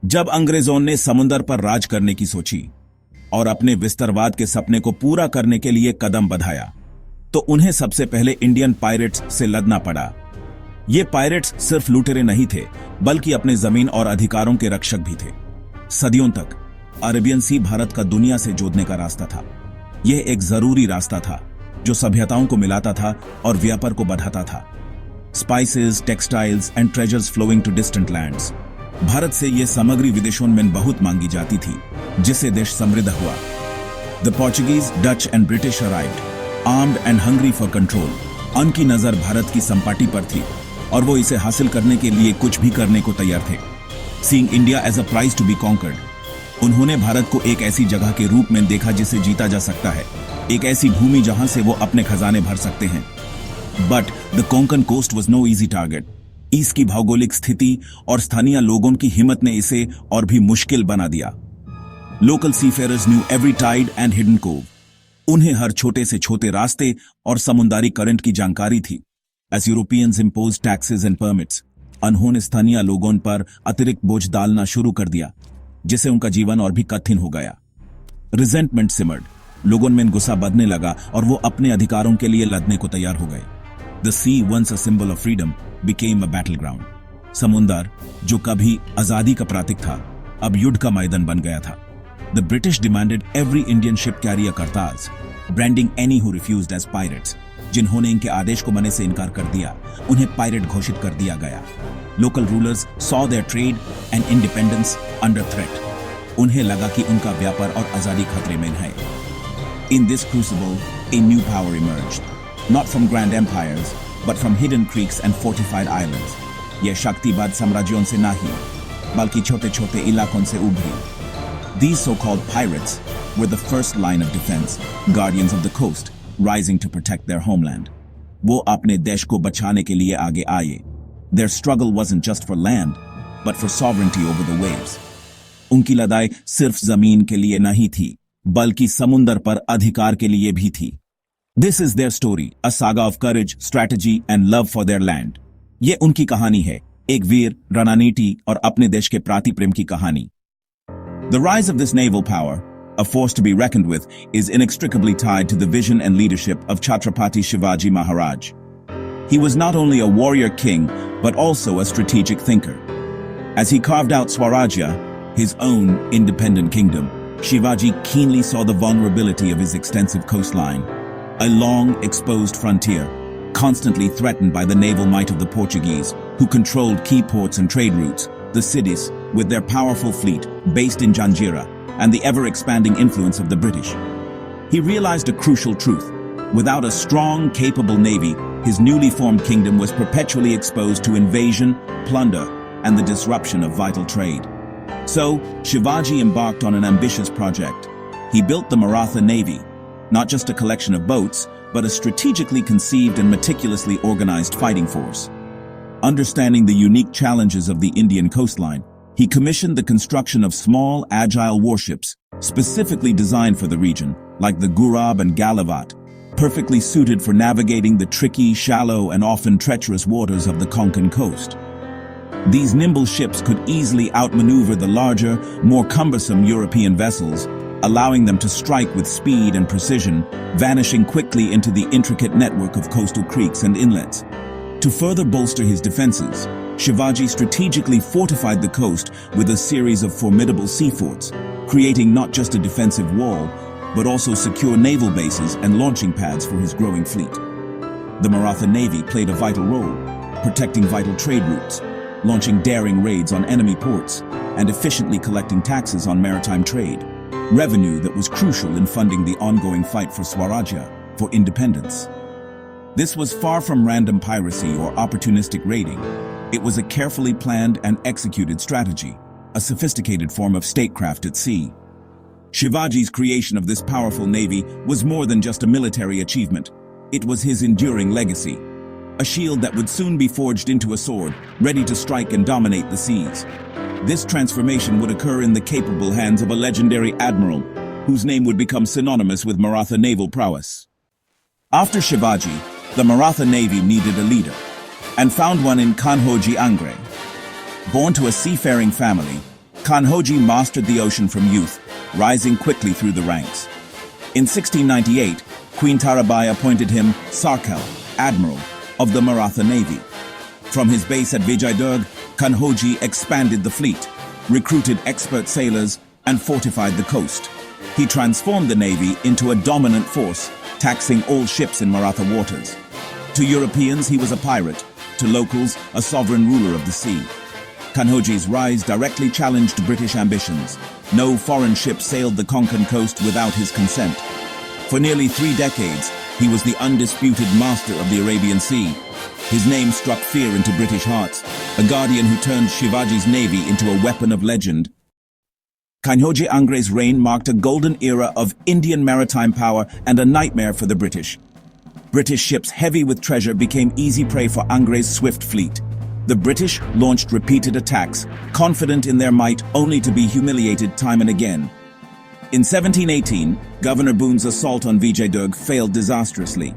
जब अंग्रेजों ने समुंदर पर राज करने की सोची और अपने विस्तारवाद के सपने को पूरा करने के लिए कदम बढ़ाया, तो उन्हें सबसे पहले इंडियन पायरेट्स से लड़ना पड़ा। ये पायरेट्स सिर्फ लुटेरे नहीं थे, बल्कि अपने जमीन और अधिकारों के रक्षक भी थे। सदियों तक अरेबियन सी भारत का दुनिया से जोड़ने का रास्ता था। यह एक जरूरी रास्ता था जो सभ्यताओं को मिलाता था और व्यापार को बढ़ाता था। Spices, textiles and treasures flowing to distant lands. Bharat से यह सामग्री विदेशों में बहुत मांगी जाती थी, जिससे देश समृद्ध हुआ। The Portuguese, Dutch and British arrived, armed and hungry for control. उनकी नजर भारत की संपत्ति पर थी और वो इसे हासिल करने के लिए कुछ भी करने को तैयार थे। Seeing India as a prize to be conquered, उन्होंने भारत को एक ऐसी जगह के रूप में देखा जिसे जीता जा सकता है, एक ऐसी भूमि जहां से वो अपने खजाने भर सकते हैं। But the Konkan coast was no easy target. इसकी भौगोलिक स्थिति और स्थानीय लोगों की हिम्मत ने इसे और भी मुश्किल बना दिया। Local seafarers knew every tide and hidden cove. उन्हें हर छोटे से छोटे रास्ते और समुद्री करंट की जानकारी थी। As Europeans impose taxes and permits, उन्होंने स्थानीय लोगों पर अतिरिक्त बोझ डालना शुरू कर दिया, जिससे उनका जीवन और भी कठिन हो गया। रिजेंटमेंट सिमर्ड, लोगों में गुस्सा बढ़ने लगा और वो अपने अधिकारों के लिए लड़ने को तैयार हो गए। The sea, once a symbol of freedom, became a battle ground. समुंदर, जो कभी आजादी का प्रतीक था, अब युद्ध का मैदान बन गया था। The British demanded every Indian ship carry a करताज, branding any who refused as pirates. जिन्होंने इनके आदेश को मानने से इनकार कर दिया, उन्हें पायरेट घोषित कर दिया गया। Local rulers saw their trade and independence under threat. उन्हें लगा कि उनका व्यापार और आजादी खतरे में है। In this crucible, a new power emerged, not from grand empires, but from hidden creeks and fortified islands. ये शक्तिवाद साम्राज्यों से नहीं, बल्कि छोटे-छोटे इलाकों से उभरी। These so-called pirates were the first line of defense, guardians of the coast, rising to protect their homeland. वो अपने देश को बचाने के लिए आगे आए। Their struggle wasn't just for land, but for sovereignty over the waves. उनकी लड़ाई सिर्फ जमीन के लिए नहीं थी, बल्कि समुंदर पर अधिकार के लिए भी थी। This is their story, a saga of courage, strategy and love for their land. ये उनकी कहानी है, एक वीर, रणनीति और अपने देश के प्रति प्रेम की कहानी। The rise of this naval power, a force to be reckoned with, is inextricably tied to the vision and leadership of Chhatrapati Shivaji Maharaj. He was not only a warrior king, but also a strategic thinker. As he carved out Swarajya, his own independent kingdom, Shivaji keenly saw the vulnerability of his extensive coastline, a long, exposed frontier, constantly threatened by the naval might of the Portuguese, who controlled key ports and trade routes, the cities, with their powerful fleet based in Janjira, and the ever-expanding influence of the British. He realized a crucial truth. Without a strong, capable navy, his newly formed kingdom was perpetually exposed to invasion, plunder, and the disruption of vital trade. So, Shivaji embarked on an ambitious project. He built the Maratha Navy, not just a collection of boats, but a strategically conceived and meticulously organized fighting force. Understanding the unique challenges of the Indian coastline, he commissioned the construction of small, agile warships, specifically designed for the region, like the Gurab and Galavat, perfectly suited for navigating the tricky, shallow, and often treacherous waters of the Konkan coast. These nimble ships could easily outmaneuver the larger, more cumbersome European vessels, allowing them to strike with speed and precision, vanishing quickly into the intricate network of coastal creeks and inlets. To further bolster his defenses, Shivaji strategically fortified the coast with a series of formidable sea forts, creating not just a defensive wall, but also secure naval bases and launching pads for his growing fleet. The Maratha Navy played a vital role, protecting vital trade routes, launching daring raids on enemy ports, and efficiently collecting taxes on maritime trade, revenue that was crucial in funding the ongoing fight for Swarajya, for independence. This was far from random piracy or opportunistic raiding. It was a carefully planned and executed strategy, a sophisticated form of statecraft at sea. Shivaji's creation of this powerful navy was more than just a military achievement. It was his enduring legacy, a shield that would soon be forged into a sword, ready to strike and dominate the seas. This transformation would occur in the capable hands of a legendary admiral, whose name would become synonymous with Maratha naval prowess. After Shivaji, the Maratha Navy needed a leader, and found one in Kanhoji Angre. Born to a seafaring family, Kanhoji mastered the ocean from youth, rising quickly through the ranks. In 1698, Queen Tarabai appointed him Sarkar, Admiral of the Maratha Navy. From his base at Vijaydurg, Kanhoji expanded the fleet, recruited expert sailors, and fortified the coast. He transformed the navy into a dominant force, taxing all ships in Maratha waters. To Europeans, he was a pirate. To locals, a sovereign ruler of the sea. Kanhoji's rise directly challenged British ambitions. No foreign ship sailed the Konkan coast without his consent. For nearly 3 decades, he was the undisputed master of the Arabian Sea. His name struck fear into British hearts, a guardian who turned Shivaji's navy into a weapon of legend. Kanhoji Angre's reign marked a golden era of Indian maritime power and a nightmare for the British. British ships heavy with treasure became easy prey for Angre's swift fleet. The British launched repeated attacks, confident in their might only to be humiliated time and again. In 1718, Governor Boone's assault on Vijaydurg failed disastrously.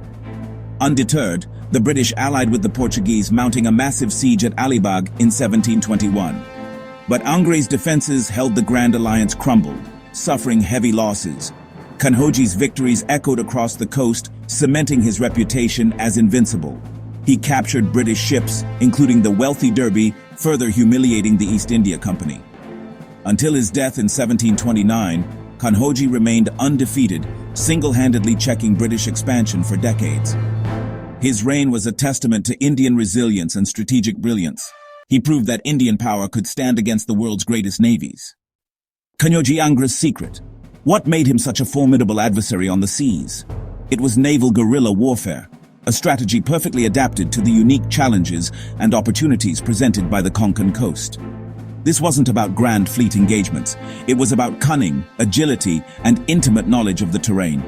Undeterred, the British allied with the Portuguese, mounting a massive siege at Alibag in 1721. But Angre's defenses held the Grand Alliance crumbled, suffering heavy losses. Kanhoji's victories echoed across the coast, cementing his reputation as invincible. He captured British ships, including the wealthy Derby, further humiliating the East India Company. Until his death in 1729, Kanhoji remained undefeated, single-handedly checking British expansion for decades. His reign was a testament to Indian resilience and strategic brilliance. He proved that Indian power could stand against the world's greatest navies. Kanhoji Angre's secret. What made him such a formidable adversary on the seas? It was naval guerrilla warfare, a strategy perfectly adapted to the unique challenges and opportunities presented by the Konkan coast. This wasn't about grand fleet engagements. It was about cunning, agility, and intimate knowledge of the terrain.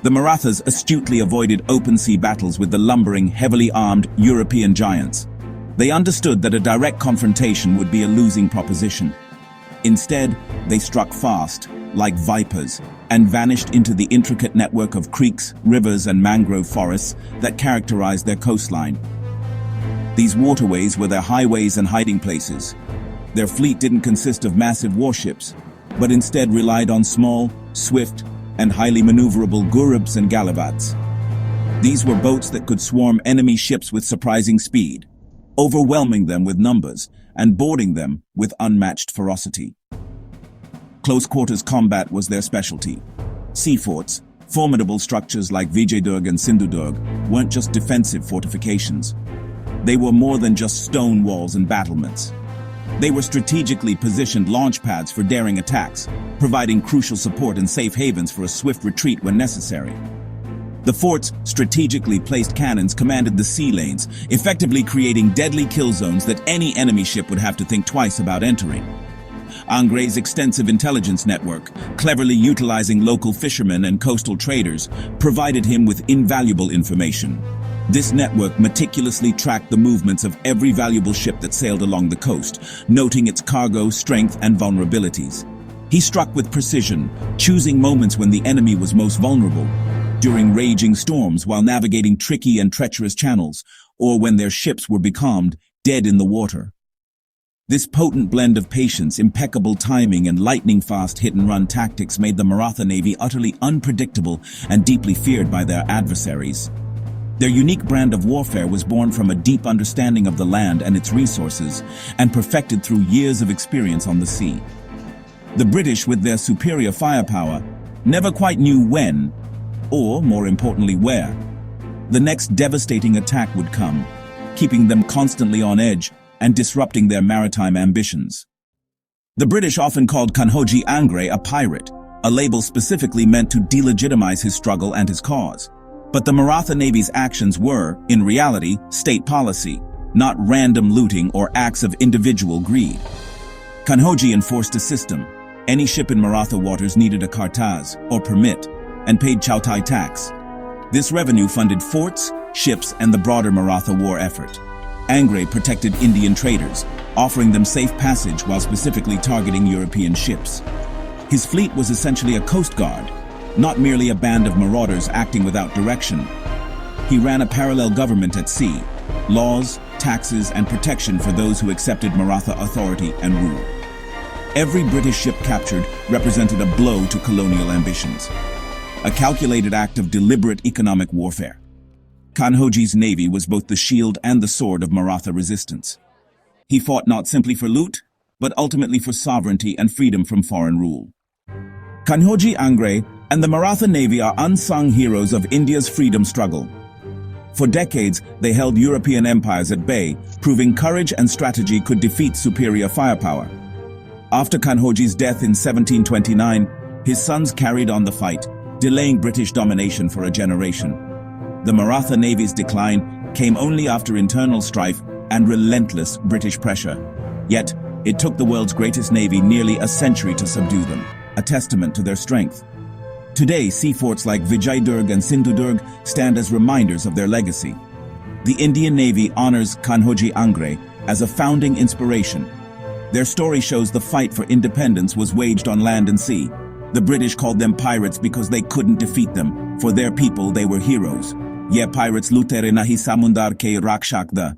The Marathas astutely avoided open sea battles with the lumbering, heavily armed European giants. They understood that a direct confrontation would be a losing proposition. Instead, they struck fast, like vipers, and vanished into the intricate network of creeks, rivers, and mangrove forests that characterized their coastline. These waterways were their highways and hiding places. Their fleet didn't consist of massive warships, but instead relied on small, swift, and highly maneuverable gurubs and galivats. These were boats that could swarm enemy ships with surprising speed, overwhelming them with numbers and boarding them with unmatched ferocity. Close-quarters combat was their specialty. Sea forts, formidable structures like Vijaydurg and Sindhudurg, weren't just defensive fortifications. They were more than just stone walls and battlements. They were strategically positioned launch pads for daring attacks, providing crucial support and safe havens for a swift retreat when necessary. The fort's strategically placed cannons commanded the sea lanes, effectively creating deadly kill zones that any enemy ship would have to think twice about entering. Angre's extensive intelligence network, cleverly utilizing local fishermen and coastal traders, provided him with invaluable information. This network meticulously tracked the movements of every valuable ship that sailed along the coast, noting its cargo, strength, and vulnerabilities. He struck with precision, choosing moments when the enemy was most vulnerable, during raging storms while navigating tricky and treacherous channels, or when their ships were becalmed, dead in the water. This potent blend of patience, impeccable timing, and lightning-fast hit-and-run tactics made the Maratha Navy utterly unpredictable and deeply feared by their adversaries. Their unique brand of warfare was born from a deep understanding of the land and its resources, and perfected through years of experience on the sea. The British, with their superior firepower, never quite knew when, or, more importantly, where, the next devastating attack would come, keeping them constantly on edge and disrupting their maritime ambitions. The British often called Kanhoji Angre a pirate, a label specifically meant to delegitimize his struggle and his cause. But the Maratha Navy's actions were, in reality, state policy, not random looting or acts of individual greed. Kanhoji enforced a system. Any ship in Maratha waters needed a kartaz, or permit, and paid chautai tax. This revenue funded forts, ships, and the broader Maratha war effort. Angre protected Indian traders, offering them safe passage while specifically targeting European ships. His fleet was essentially a coast guard, not merely a band of marauders acting without direction. He ran a parallel government at sea, laws, taxes, and protection for those who accepted Maratha authority and rule. Every British ship captured represented a blow to colonial ambitions, a calculated act of deliberate economic warfare. Kanhoji's navy was both the shield and the sword of Maratha resistance. He fought not simply for loot, but ultimately for sovereignty and freedom from foreign rule. Kanhoji Angre and the Maratha Navy are unsung heroes of India's freedom struggle. For decades, they held European empires at bay, proving courage and strategy could defeat superior firepower. After Kanhoji's death in 1729, his sons carried on the fight, delaying British domination for a generation. The Maratha Navy's decline came only after internal strife and relentless British pressure. Yet, it took the world's greatest navy nearly a century to subdue them, a testament to their strength. Today, seaforts like Vijaydurg and Sindhudurg stand as reminders of their legacy. The Indian Navy honors Kanhoji Angre as a founding inspiration. Their story shows the fight for independence was waged on land and sea. The British called them pirates because they couldn't defeat them. For their people, they were heroes. Ye pirates lutere nahi samundar ke rakshak da.